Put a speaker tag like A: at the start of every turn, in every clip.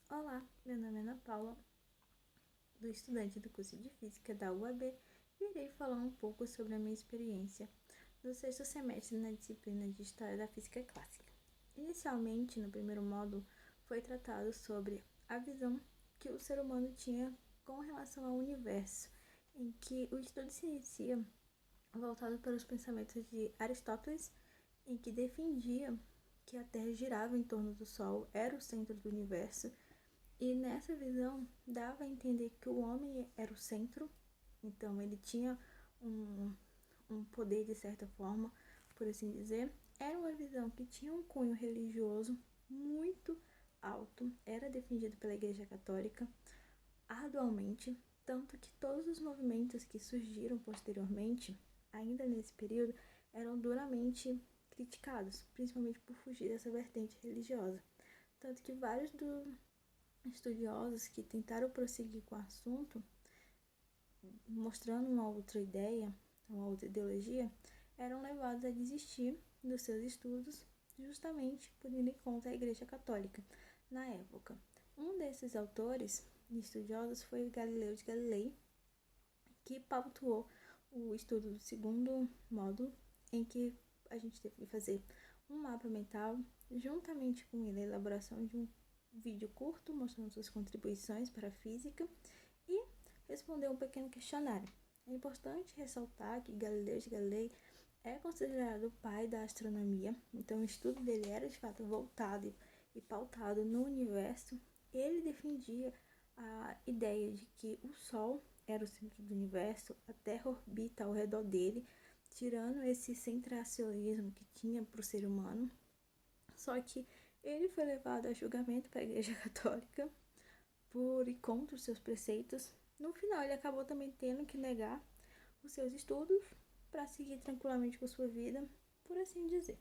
A: Olá, meu nome é Ana Paula, do estudante do curso de Física da UAB, e irei falar um pouco sobre a minha experiência do sexto semestre na disciplina de História da Física Clássica. Inicialmente, no primeiro módulo, foi tratado sobre a visão que o ser humano tinha com relação ao universo, em que o estudo se inicia voltado para os pensamentos de Aristóteles, em que defendia que a Terra girava em torno do Sol, era o centro do universo, e nessa visão dava a entender que o homem era o centro, então ele tinha um, um poder de certa forma, por assim dizer. Era uma visão que tinha um cunho religioso muito alto, era defendido pela Igreja Católica arduamente, tanto que todos os movimentos que surgiram posteriormente, ainda nesse período, eram duramente criticados, principalmente por fugir dessa vertente religiosa. Tanto que vários estudiosos que tentaram prosseguir com o assunto, mostrando uma outra ideia, uma outra ideologia, eram levados a desistir dos seus estudos, justamente por ir contra a Igreja Católica na época. Um desses autores e estudiosos foi o Galileu de Galilei, que pautou o estudo do segundo módulo, em que a gente teve que fazer um mapa mental, juntamente com ele a elaboração de um vídeo curto mostrando suas contribuições para a física e responder um pequeno questionário. É importante ressaltar que Galileu de Galilei é considerado o pai da astronomia, então o estudo dele era de fato voltado e pautado no universo. Ele defendia a ideia de que o Sol era o centro do universo, a Terra orbita ao redor dele, tirando esse centracionismo que tinha para o ser humano. Só que ele foi levado a julgamento para a Igreja Católica por e contra os seus preceitos. No final, ele acabou também tendo que negar os seus estudos para seguir tranquilamente com sua vida, por assim dizer.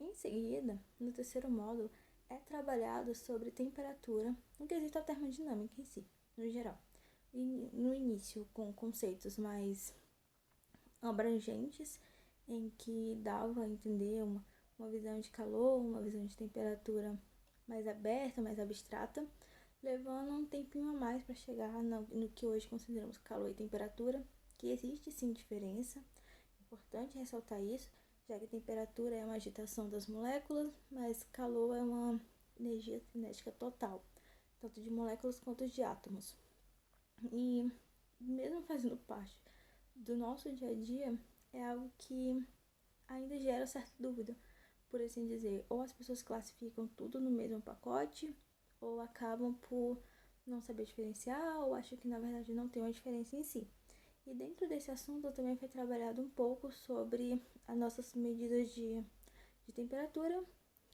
A: Em seguida, no terceiro módulo, é trabalhado sobre temperatura no quesito à termodinâmica em si, no geral. E no início, com conceitos mais abrangentes, em que dava a entender uma visão de calor, uma visão de temperatura mais aberta, mais abstrata, levando um tempinho a mais para chegar no que hoje consideramos calor e temperatura, que existe sim diferença. É importante ressaltar isso, já que temperatura é uma agitação das moléculas, mas calor é uma energia cinética total, tanto de moléculas quanto de átomos. E mesmo fazendo parte do nosso dia a dia, é algo que ainda gera certa dúvida, por assim dizer. Ou as pessoas classificam tudo no mesmo pacote, ou acabam por não saber diferenciar, ou acham que na verdade não tem uma diferença em si. E dentro desse assunto também foi trabalhado um pouco sobre as nossas medidas de temperatura,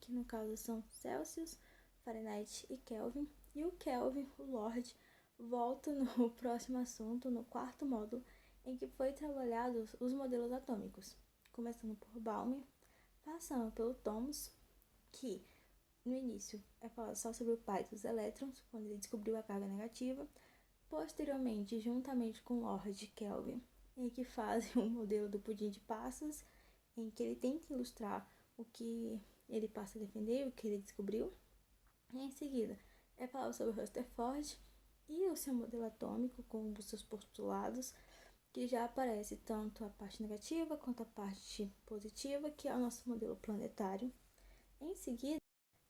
A: que no caso são Celsius, Fahrenheit e Kelvin. E o Kelvin, o Lord, volta no próximo assunto, no quarto módulo, em que foi trabalhados os modelos atômicos, começando por Balmer, passando pelo Thomson, que no início é falado só sobre o pai dos elétrons, quando ele descobriu a carga negativa. Posteriormente, juntamente com Lord Kelvin, em que fazem um modelo do pudim de passas, em que ele tenta ilustrar o que ele passa a defender, o que ele descobriu. E em seguida, é falado sobre Rutherford e o seu modelo atômico com os seus postulados, que já aparece tanto a parte negativa quanto a parte positiva, que é o nosso modelo planetário. Em seguida,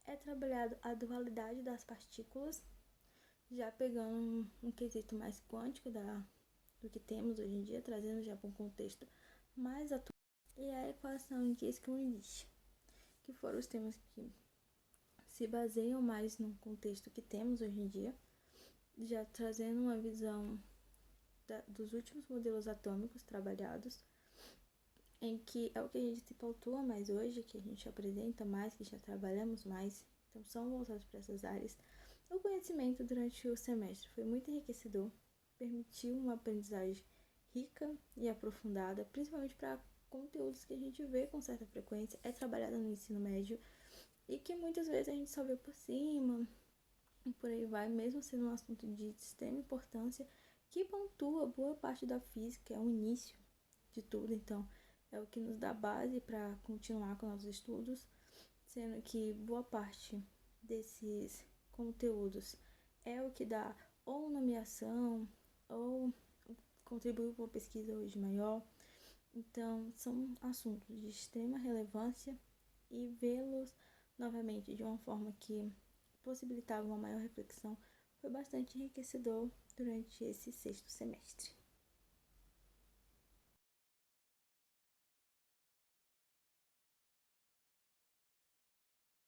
A: é trabalhado a dualidade das partículas, já pegando um quesito mais quântico do que temos hoje em dia, trazendo já para um contexto mais atual, e a equação de Scrimmage, que foram os temas que se baseiam mais no contexto que temos hoje em dia, já trazendo uma visão dos últimos modelos atômicos trabalhados, em que é o que a gente se pautua mais hoje, que a gente apresenta mais, que já trabalhamos mais, então são voltados para essas áreas. O conhecimento durante o semestre foi muito enriquecedor, permitiu uma aprendizagem rica e aprofundada, principalmente para conteúdos que a gente vê com certa frequência, é trabalhado no ensino médio e que muitas vezes a gente só vê por cima e por aí vai, mesmo sendo um assunto de extrema importância, que pontua boa parte da física, é o início de tudo, então é o que nos dá base para continuar com nossos estudos, sendo que boa parte desses conteúdos é o que dá ou nomeação ou contribuiu para uma pesquisa hoje maior. Então, são assuntos de extrema relevância e vê-los novamente de uma forma que possibilitava uma maior reflexão foi bastante enriquecedor durante esse sexto semestre.